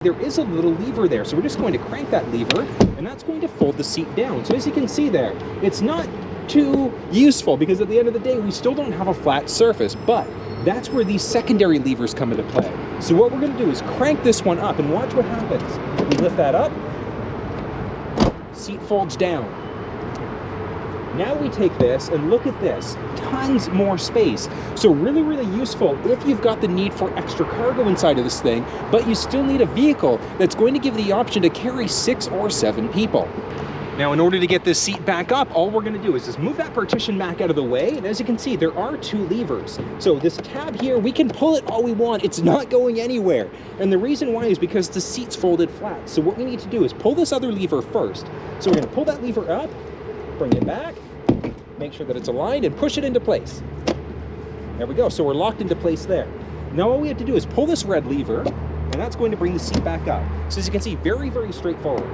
There is a little lever there, so we're just going to crank that lever, and that's going to fold the seat down. So as you can see there, it's not too useful because at the end of the day, we still don't have a flat surface, but that's where these secondary levers come into play. So what we're going to do is crank this one up and watch what happens. We lift that up, seat folds down. Now we take this and look at this, tons more space. So really, really useful if you've got the need for extra cargo inside of this thing, but you still need a vehicle that's going to give the option to carry 6 or 7 people. Now, in order to get this seat back up, all we're gonna do is just move that partition back out of the way. And as you can see, there are 2 levers. So this tab here, we can pull it all we want. It's not going anywhere. And the reason why is because the seat's folded flat. So what we need to do is pull this other lever first. So we're gonna pull that lever up, bring it back, make sure that it's aligned, and push it into place. There we go, so we're locked into place there. Now all we have to do is pull this red lever, and that's going to bring the seat back up. So as you can see, very, very straightforward.